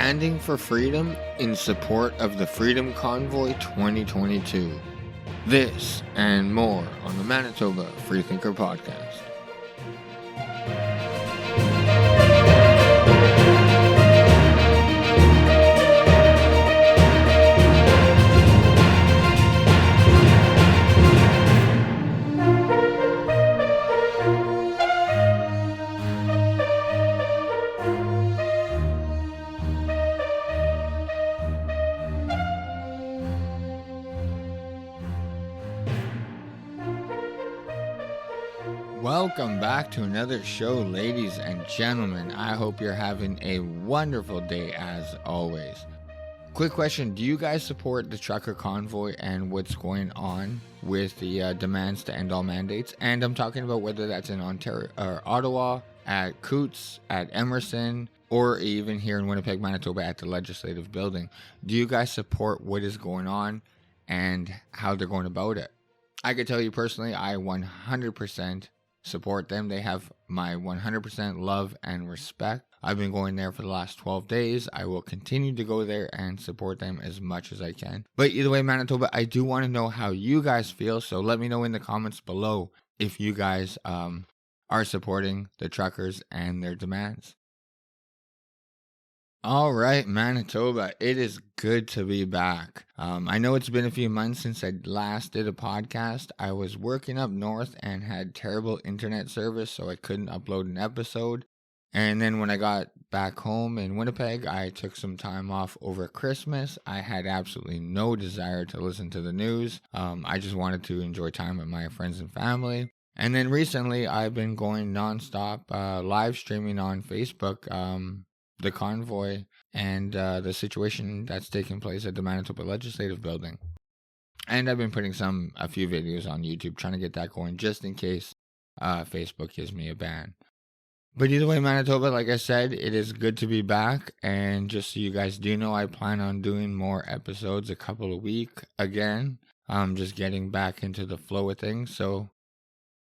standing for freedom in support of the Freedom Convoy 2022. This and more on the Manitoba Freethinker Podcast. Welcome back to another show, ladies and gentlemen. I hope you're having a wonderful day as always. Quick question, do you guys support the trucker convoy and what's going on with the demands to end all mandates? And I'm talking about whether that's in Ontario or Ottawa, at Coots, at Emerson, or even here in Winnipeg, Manitoba at the Legislative Building. Do you guys support what is going on and how they're going about it? I could tell you personally, I 100% support them. They have my 100% love and respect. I've been going there for the last 12 days. I will continue to go there and support them as much as I can. But either way, Manitoba, I do want to know how you guys feel. So let me know in the comments below if you guys are supporting the truckers and their demands. All right, Manitoba, it is good to be back. I know it's been a few months since I last did a podcast. I was working up north and had terrible internet service, so I couldn't upload an episode. And then when I got back home in Winnipeg, I took some time off over Christmas. I had absolutely no desire to listen to the news. I just wanted to enjoy time with my friends and family. And then recently, I've been going nonstop, live streaming on Facebook, the convoy and the situation that's taking place at the Manitoba Legislative Building. And I've been putting a few videos on YouTube trying to get that going just in case Facebook gives me a ban. But either way, Manitoba, like I said, it is good to be back. And just so you guys do know, I plan on doing more episodes a couple of weeks again. Just getting back into the flow of things. So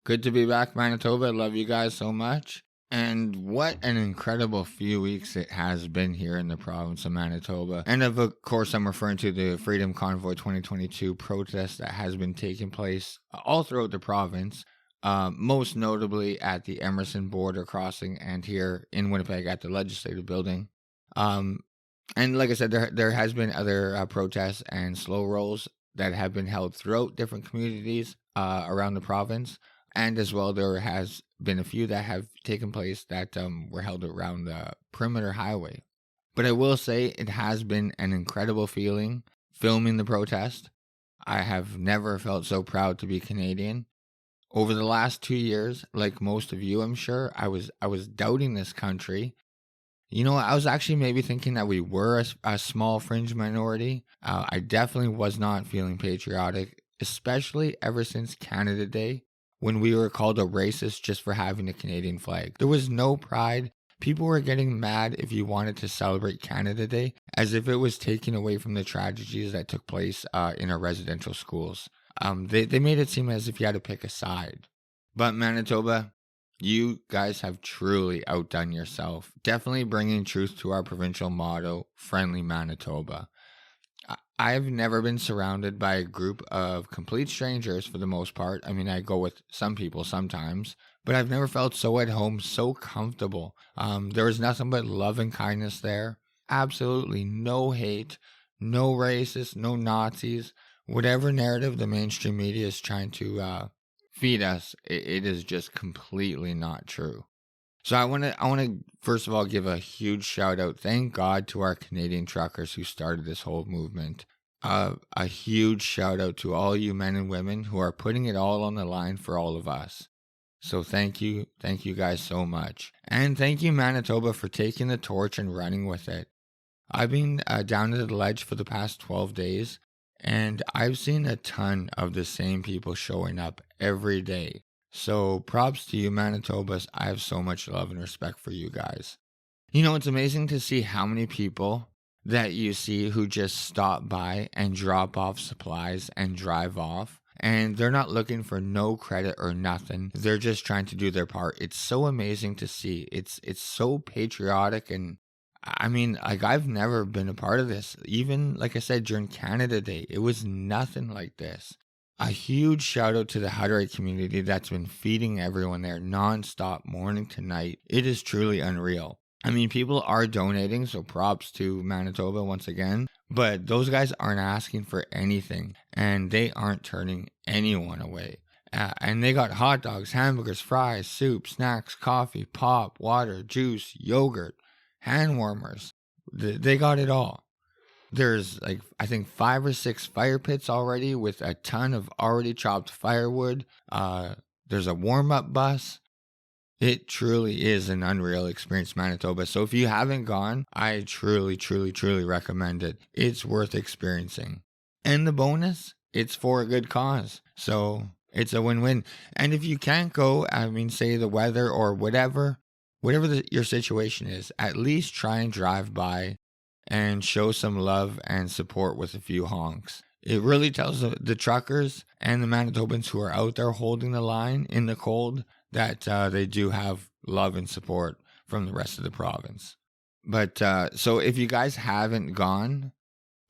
good to be back, Manitoba. Love you guys so much. And what an incredible few weeks it has been here in the province of Manitoba. And of course, I'm referring to the Freedom Convoy 2022 protest that has been taking place all throughout the province, most notably at the Emerson border crossing and here in Winnipeg at the Legislative Building. And like I said, there has been other protests and slow rolls that have been held throughout different communities around the province. And as well, there has been a few that have taken place that were held around the perimeter highway. But I will say it has been an incredible feeling filming the protest. I have never felt so proud to be Canadian. Over the last 2 years, like most of you, I'm sure, I was doubting this country. You know, I was actually maybe thinking that we were a small fringe minority. I definitely was not feeling patriotic, especially ever since Canada Day, when we were called a racist just for having a Canadian flag. There was no pride. People were getting mad if you wanted to celebrate Canada Day, as if it was taken away from the tragedies that took place in our residential schools. They made it seem as if you had to pick a side. But Manitoba, you guys have truly outdone yourself. Definitely bringing truth to our provincial motto, Friendly Manitoba. I've never been surrounded by a group of complete strangers for the most part. I mean, I go with some people sometimes, but I've never felt so at home, so comfortable. There was nothing but love and kindness there. Absolutely no hate, no racists, no Nazis. Whatever narrative the mainstream media is trying to feed us, it is just completely not true. So I want to first of all give a huge shout out, thank God, to our Canadian truckers who started this whole movement. A huge shout out to all you men and women who are putting it all on the line for all of us. So thank you guys so much. And thank you, Manitoba, for taking the torch and running with it. I've been down at the ledge for the past 12 days, and I've seen a ton of the same people showing up every day. So props to you, Manitoba. I have so much love and respect for you guys. You know, it's amazing to see how many people that you see who just stop by and drop off supplies and drive off. And they're not looking for no credit or nothing. They're just trying to do their part. It's so amazing to see. It's so patriotic, and I mean, like, I've never been a part of this. Even, like I said, during Canada Day, it was nothing like this. A huge shout out to the Hutterite community that's been feeding everyone there nonstop, morning to night. It is truly unreal. I mean, people are donating, so props to Manitoba once again. But those guys aren't asking for anything, and they aren't turning anyone away. And they got hot dogs, hamburgers, fries, soup, snacks, coffee, pop, water, juice, yogurt, hand warmers. They got it all. There's like, I think 5 or 6 fire pits already with a ton of already chopped firewood. There's a warm up bus. It truly is an unreal experience, Manitoba. So if you haven't gone, I truly, truly, truly recommend it. It's worth experiencing. And the bonus, it's for a good cause. So it's a win-win. And if you can't go, I mean, say the weather or whatever your situation is, at least try and drive by and show some love and support with a few honks. It really tells the truckers and the Manitobans who are out there holding the line in the cold that they do have love and support from the rest of the province. But so if you guys haven't gone,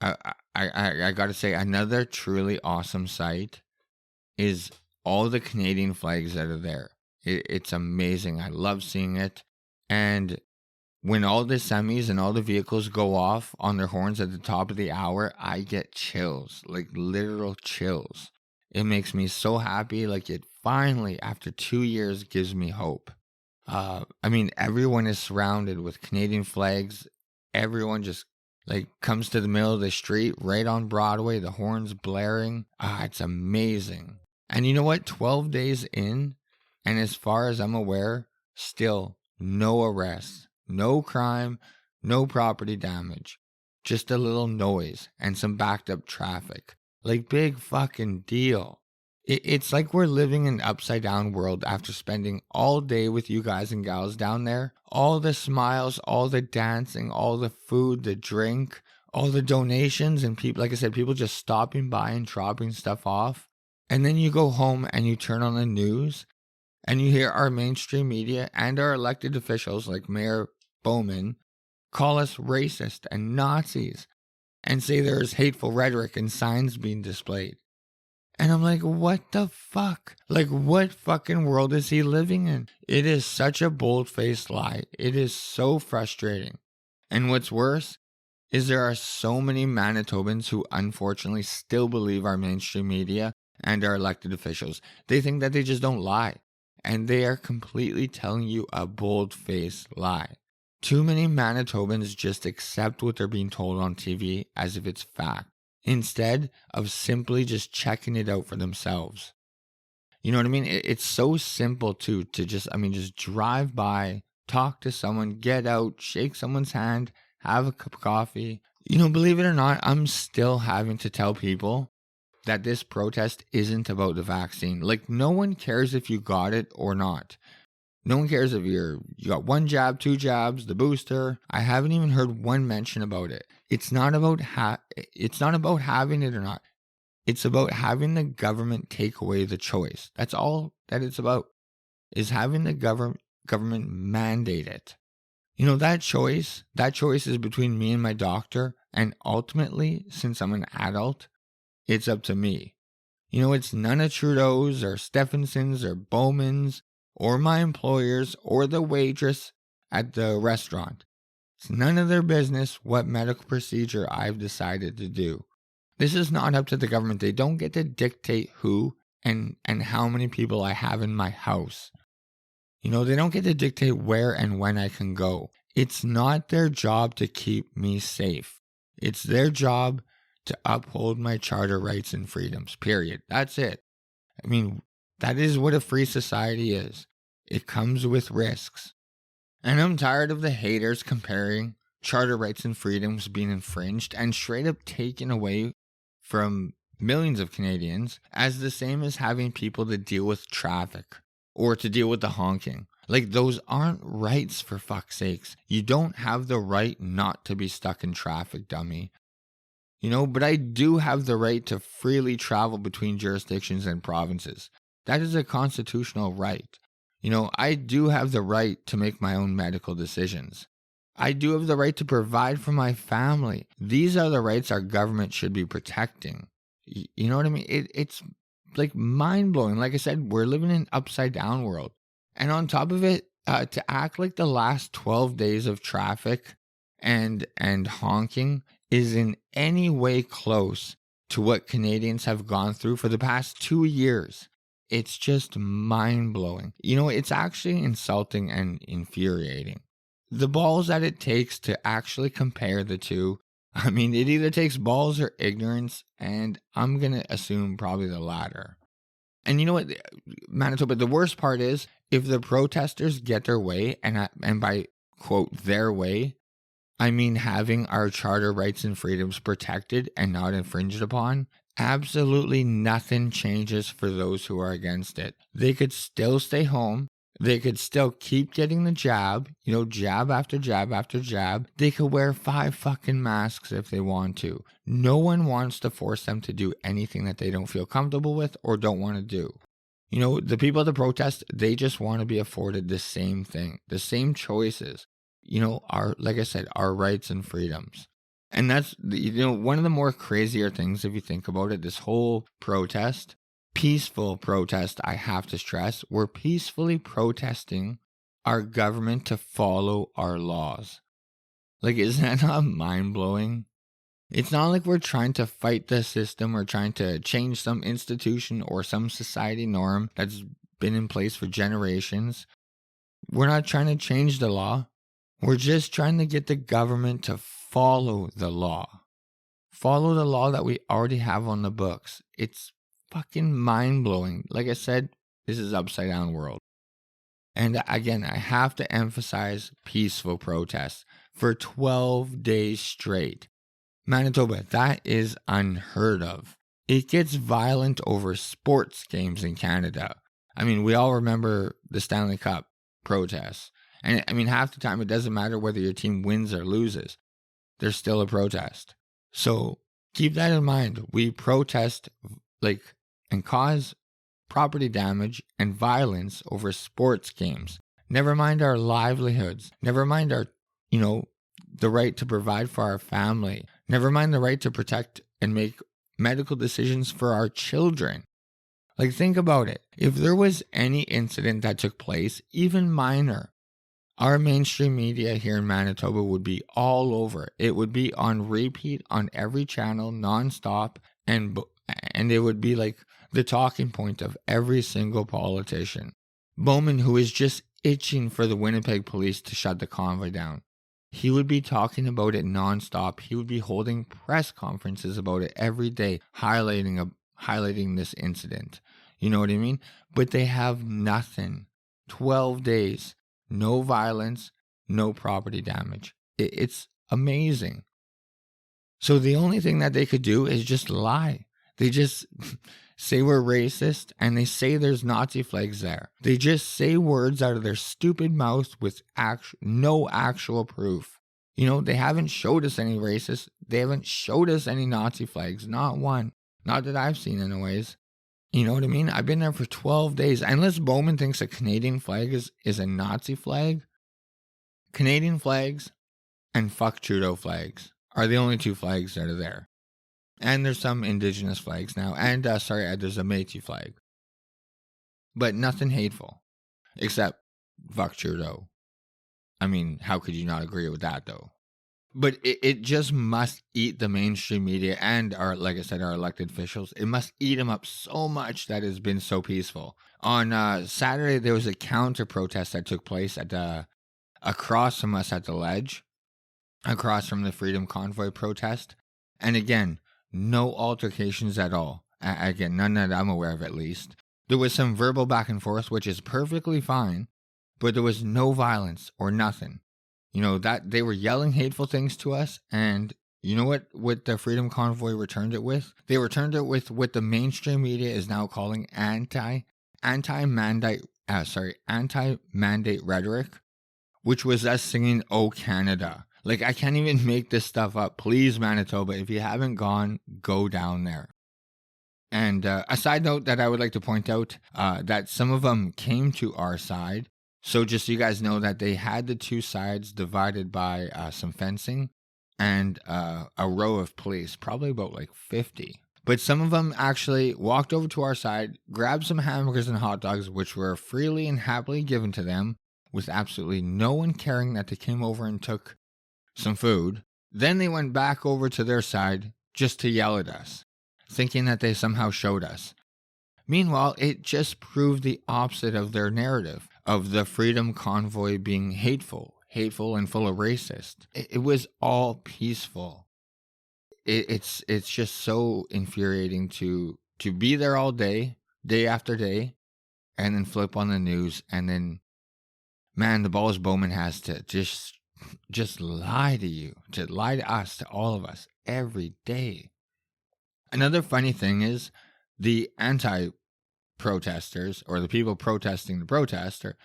I got to say, another truly awesome sight is all the Canadian flags that are there. It's amazing. I love seeing it. And when all the semis and all the vehicles go off on their horns at the top of the hour, I get chills, like literal chills. It makes me so happy. Like, it finally, after 2 years, gives me hope. I mean, everyone is surrounded with Canadian flags. Everyone just like comes to the middle of the street right on Broadway, the horns blaring. It's amazing. And you know what? 12 days in, and as far as I'm aware, still no arrests, no crime, no property damage, just a little noise and some backed up traffic. Like, big fucking deal. It's like we're living in an upside down world after spending all day with you guys and gals down there. All the smiles, all the dancing, all the food, the drink, all the donations, and people, like I said, people just stopping by and dropping stuff off. And then you go home and you turn on the news and you hear our mainstream media and our elected officials like Mayor Bowman call us racist and Nazis and say there's hateful rhetoric and signs being displayed. And I'm like, what the fuck? Like, what fucking world is he living in? It is such a bold-faced lie. It is so frustrating. And what's worse is there are so many Manitobans who unfortunately still believe our mainstream media and our elected officials. They think that they just don't lie. And they are completely telling you a bold-faced lie. Too many Manitobans just accept what they're being told on TV as if it's fact, instead of simply just checking it out for themselves. You know what I mean? It's so simple to just drive by, talk to someone, get out, shake someone's hand, have a cup of coffee. You know, believe it or not, I'm still having to tell people that this protest isn't about the vaccine. Like, no one cares if you got it or not. No one cares if you got 1 jab, 2 jabs, the booster. I haven't even heard one mention about it. It's not about having it or not. It's about having the government take away the choice. That's all that it's about, is having the government mandate it. You know, that choice is between me and my doctor, and ultimately, since I'm an adult, it's up to me. You know, it's none of Trudeau's or Stephenson's or Bowman's or my employers or the waitress at the restaurant. It's none of their business what medical procedure I've decided to do. This is not up to the government. They don't get to dictate who and how many people I have in my house. You know, they don't get to dictate where and when I can go. It's not their job to keep me safe. It's their job to uphold my charter rights and freedoms, period. That's it. I mean, that is what a free society is. It comes with risks. And I'm tired of the haters comparing charter rights and freedoms being infringed and straight up taken away from millions of Canadians as the same as having people to deal with traffic or to deal with the honking. Like, those aren't rights, for fuck's sakes. You don't have the right not to be stuck in traffic, dummy. You know, but I do have the right to freely travel between jurisdictions and provinces. That is a constitutional right. You know, I do have the right to make my own medical decisions. I do have the right to provide for my family. These are the rights our government should be protecting. You know what I mean? It's like mind blowing. Like I said, we're living in an upside down world. And on top of it, to act like the last 12 days of traffic and honking is in any way close to what Canadians have gone through for the past 2 years. It's just mind blowing. It's actually insulting and infuriating. The balls that it takes to actually compare the two. I mean, it either takes balls or ignorance, and I'm going to assume probably the latter. And you know what, Manitoba, the worst part is if the protesters get their way, and by quote, their way, I mean having our charter rights and freedoms protected and not infringed upon, absolutely nothing changes for those who are against it. They could still stay home. They could still keep getting the jab, jab after jab after jab. They could wear 5 fucking masks if they want to. No one wants to force them to do anything that they don't feel comfortable with or don't want to do. The people at the protest, they just want to be afforded the same thing, the same choices, like I said, our rights and freedoms. And that's, one of the more crazier things, if you think about it, this whole protest, peaceful protest, I have to stress, we're peacefully protesting our government to follow our laws. Like, isn't that not mind-blowing? It's not like we're trying to fight the system or trying to change some institution or some society norm that's been in place for generations. We're not trying to change the law. We're just trying to get the government to follow the law. Follow the law that we already have on the books. It's fucking mind-blowing. Like I said, this is upside down world. And again, I have to emphasize peaceful protests for 12 days straight. Manitoba, that is unheard of. It gets violent over sports games in Canada. I mean, we all remember the Stanley Cup protests. And I mean, half the time it doesn't matter whether your team wins or loses. There's still a protest. So keep that in mind. We protest and cause property damage and violence over sports games. Never mind our livelihoods. Never mind our, the right to provide for our family. Never mind the right to protect and make medical decisions for our children. Like, think about it. If there was any incident that took place, even minor, our mainstream media here in Manitoba would be all over. It would be on repeat on every channel, nonstop, and it would be like the talking point of every single politician. Bowman, who is just itching for the Winnipeg police to shut the convoy down, he would be talking about it nonstop. He would be holding press conferences about it every day, highlighting this incident. You know what I mean? But they have nothing. 12 days. No violence, no property damage. It's amazing. So the only thing that they could do is just lie. They just say we're racist and they say there's Nazi flags there. They just say words out of their stupid mouth with no actual proof. They haven't showed us any racist. They haven't showed us any Nazi flags. Not one. Not that I've seen anyways. You know what I mean? I've been there for 12 days. Unless Bowman thinks a Canadian flag is a Nazi flag, Canadian flags and fuck Trudeau flags are the only 2 flags that are there. And there's some Indigenous flags now. And, there's a Métis flag. But nothing hateful. Except fuck Trudeau. I mean, how could you not agree with that, though? But it just must eat the mainstream media and like I said, our elected officials. It must eat them up so much that it's been so peaceful. On Saturday, there was a counter protest that took place across from us at the Ledge, across from the Freedom Convoy protest. And again, no altercations at all. Again, none that I'm aware of at least. There was some verbal back and forth, which is perfectly fine, but there was no violence or nothing. That they were yelling hateful things to us, and you know what the Freedom Convoy returned it with? They returned it with what the mainstream media is now calling anti-mandate rhetoric, which was us singing "Oh Canada." Like, I can't even make this stuff up. Please, Manitoba, if you haven't gone, go down there. And a side note that I would like to point out, that some of them came to our side. So just so you guys know that they had the two sides divided by some fencing and a row of police, probably about like 50. But some of them actually walked over to our side, grabbed some hamburgers and hot dogs, which were freely and happily given to them, with absolutely no one caring that they came over and took some food. Then they went back over to their side just to yell at us, thinking that they somehow showed us. Meanwhile, it just proved the opposite of their narrative of the Freedom Convoy being hateful and full of racist. It was all peaceful. It's just so infuriating to be there all day after day, and then flip on the news, and then, man, the Balls Bowman has to just lie to you, to lie to us, to all of us, every day. Another funny thing is the anti-protesters, or the people protesting the protester,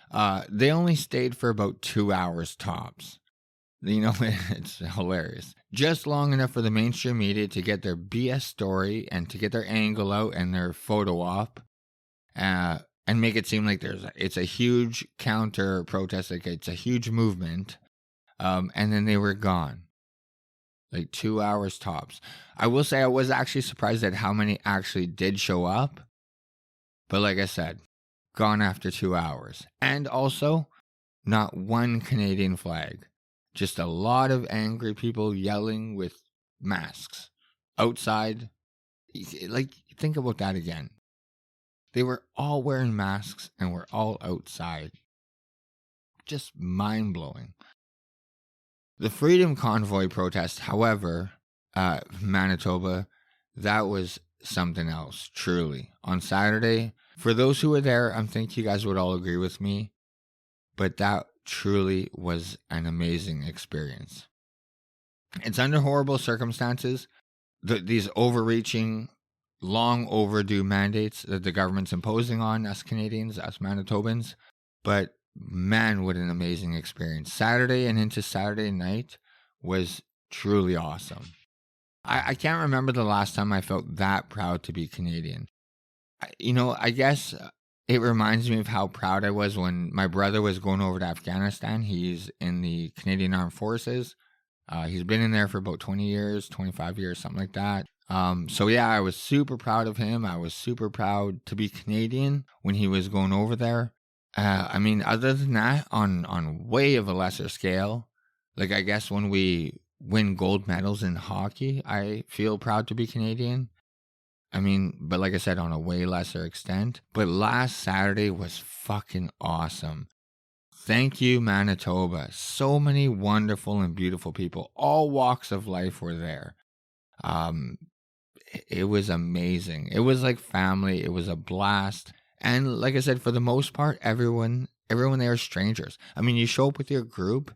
they only stayed for about 2 hours tops. It's hilarious. Just long enough for the mainstream media to get their BS story and to get their angle out and their photo op, and make it seem like it's a huge counter protest, like it's a huge movement, and then they were gone. Like 2 hours tops. I will say I was actually surprised at how many actually did show up. But like I said, gone after 2 hours. And also, not one Canadian flag. Just a lot of angry people yelling with masks outside. Like, think about that again. They were all wearing masks and were all outside. Just mind-blowing. The Freedom Convoy protest, however, Manitoba, that was something else, truly. On Saturday, for those who were there, I think you guys would all agree with me, but that truly was an amazing experience. It's under horrible circumstances. These overreaching, long overdue mandates that the government's imposing on us Canadians, us Manitobans, but man, what an amazing experience. Saturday and into Saturday night was truly awesome. I can't remember the last time I felt that proud to be Canadian. I guess it reminds me of how proud I was when my brother was going over to Afghanistan. He's in the Canadian Armed Forces. He's been in there for about 20 years, 25 years, something like that. So yeah, I was super proud of him. I was super proud to be Canadian when he was going over there. Other than that, on way of a lesser scale, like I guess when we win gold medals in hockey, I feel proud to be Canadian. But like I said, on a way lesser extent. But last Saturday was fucking awesome. Thank you, Manitoba. So many wonderful and beautiful people. All walks of life were there. It was amazing. It was like family. It was a blast. And like I said, for the most part, everyone there is strangers. You show up with your group,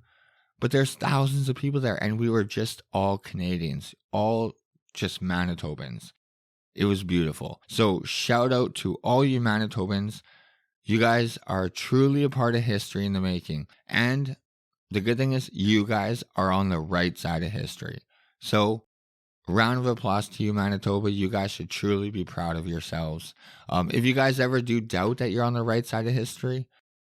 but there's thousands of people there. And we were just all Canadians. All just Manitobans. It was beautiful. So shout out to all you Manitobans. You guys are truly a part of history in the making. And the good thing is you guys are on the right side of history. So round of applause to you, Manitoba. You guys should truly be proud of yourselves. If you guys ever do doubt that you're on the right side of history,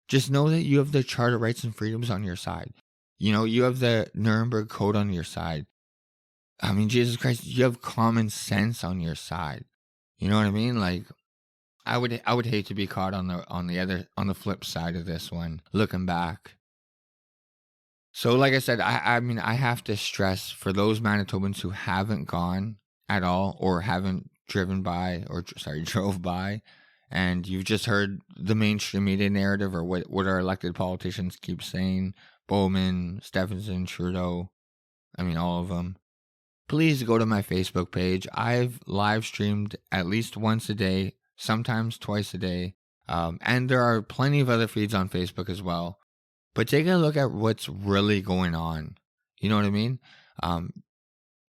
just know that you have the Charter of Rights and Freedoms on your side. You have the Nuremberg Code on your side. Jesus Christ, you have common sense on your side. You know what I mean? Like, I would hate to be caught on the flip side of this one, looking back. So, like I said, I have to stress for those Manitobans who haven't gone at all, or haven't drove by, and you've just heard the mainstream media narrative, or what our elected politicians keep saying, Bowman, Stephenson, Trudeau, all of them. Please go to my Facebook page. I've live streamed at least once a day, sometimes twice a day. And there are plenty of other feeds on Facebook as well. But take a look at what's really going on. You know what I mean?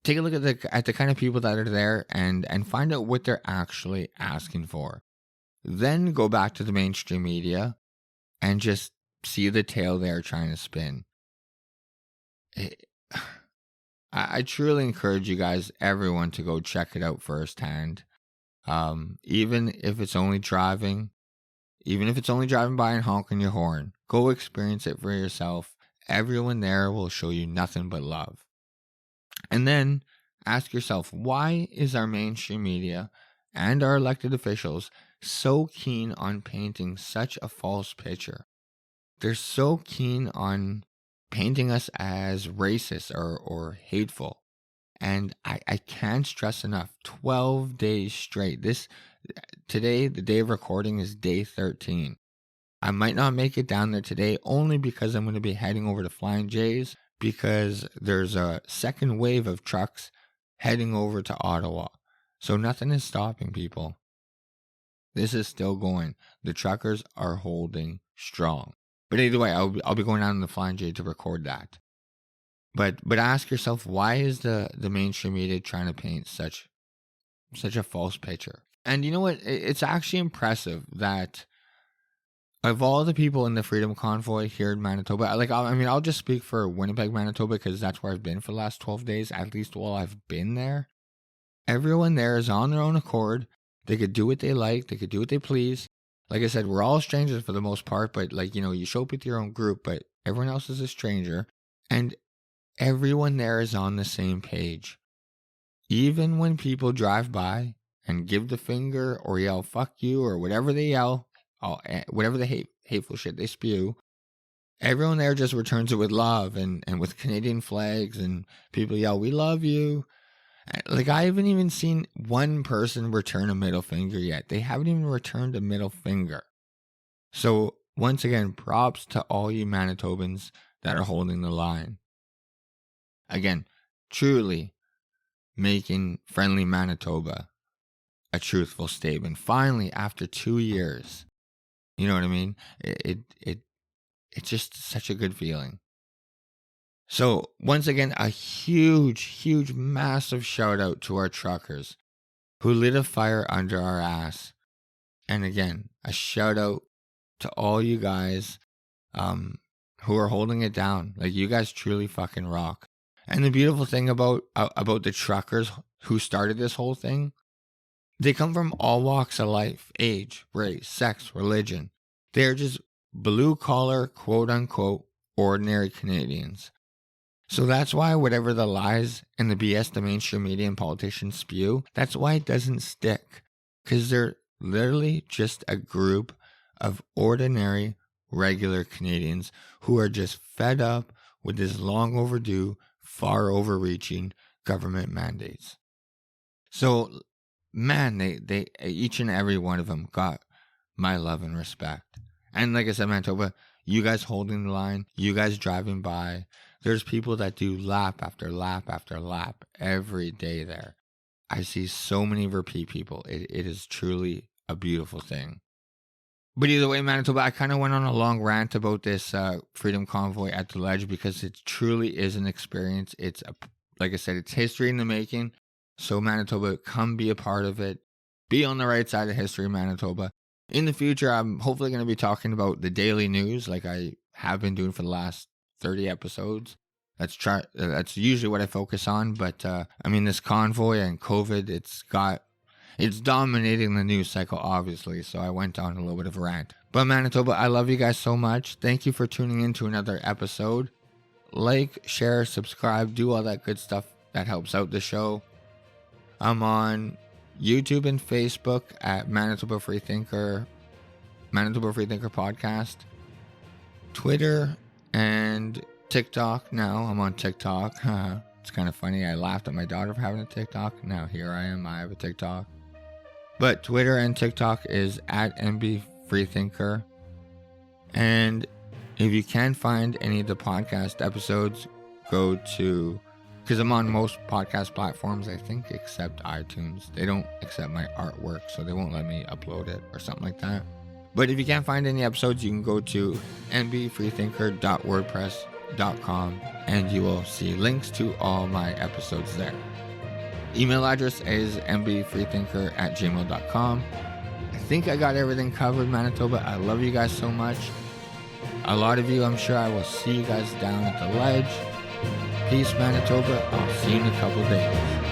Take a look at the kind of people that are there and find out what they're actually asking for. Then go back to the mainstream media and just see the tale they're trying to spin. I truly encourage you guys, everyone, to go check it out firsthand. Even if it's only driving by and honking your horn, Go experience it for yourself. Everyone there will show you nothing but love. And then ask yourself, why is our mainstream media and our elected officials so keen on painting such a false picture? They're so keen on painting us as racist or hateful. And I can't stress enough, 12 days straight. Today, the day of recording, is day 13. I might not make it down there today only because I'm going to be heading over to Flying J's because there's a second wave of trucks heading over to Ottawa. So nothing is stopping people. This is still going. The truckers are holding strong. But either way, I'll be going down to the Flying J to record that. But ask yourself, why is the mainstream media trying to paint such a false picture? And you know what? It's actually impressive that of all the people in the Freedom Convoy here in Manitoba, I'll just speak for Winnipeg, Manitoba, because that's where I've been for the last 12 days, at least while I've been there. Everyone there is on their own accord. They could do what they like. They could do what they please. Like I said, we're all strangers for the most part, but you show up with your own group, but everyone else is a stranger. And everyone there is on the same page. Even when people drive by and give the finger or yell, fuck you, or whatever they yell, whatever the hateful shit they spew, everyone there just returns it with love and with Canadian flags, and people yell, we love you. I haven't even seen one person return a middle finger yet. They haven't even returned a middle finger. So once again, props to all you Manitobans that are holding the line. Again, truly making friendly Manitoba a truthful statement. Finally, after 2 years, you know what I mean? It's just such a good feeling. So once again, a huge, massive shout out to our truckers who lit a fire under our ass. And again, a shout out to all you guys who are holding it down. You guys truly fucking rock. And the beautiful thing about the truckers who started this whole thing, they come from all walks of life, age, race, sex, religion. They're just blue collar, quote unquote, ordinary Canadians. So that's why whatever the lies and the BS the mainstream media and politicians spew, that's why it doesn't stick. Because they're literally just a group of ordinary, regular Canadians who are just fed up with this long overdue, far overreaching government mandates. So, man, they each and every one of them got my love and respect. And like I said, Manitoba, you guys holding the line, you guys driving by, there's people that do lap after lap after lap every day there. I see so many repeat people. It is truly a beautiful thing. But either way, Manitoba, I kind of went on a long rant about this Freedom Convoy at the Ledge because it truly is an experience. Like I said, it's history in the making. So Manitoba, come be a part of it. Be on the right side of history, Manitoba. In the future, I'm hopefully going to be talking about the daily news like I have been doing for the last 30 episodes. That's usually what I focus on. But this convoy and COVID, it's dominating the news cycle, obviously. So I went on a little bit of a rant. But Manitoba, I love you guys so much. Thank you for tuning in to another episode. Like, share, subscribe, do all that good stuff that helps out the show. I'm on YouTube and Facebook at Manitoba Freethinker Podcast. Twitter and TikTok now. I'm on TikTok. It's kind of funny. I laughed at my daughter for having a TikTok. Now here I am. I have a TikTok. But Twitter and TikTok is at MB Freethinker. And if you can't find any of the podcast episodes, go to, because I'm on most podcast platforms, I think, except iTunes. They don't accept my artwork, so they won't let me upload it or something like that. But if you can't find any episodes, you can go to nbfreethinker.wordpress.com and you will see links to all my episodes there. Email address is mbfreethinker@gmail.com. I think I got everything covered, Manitoba. I love you guys so much. A lot of you, I'm sure I will see you guys down at the Ledge. Peace, Manitoba. I'll see you in a couple days.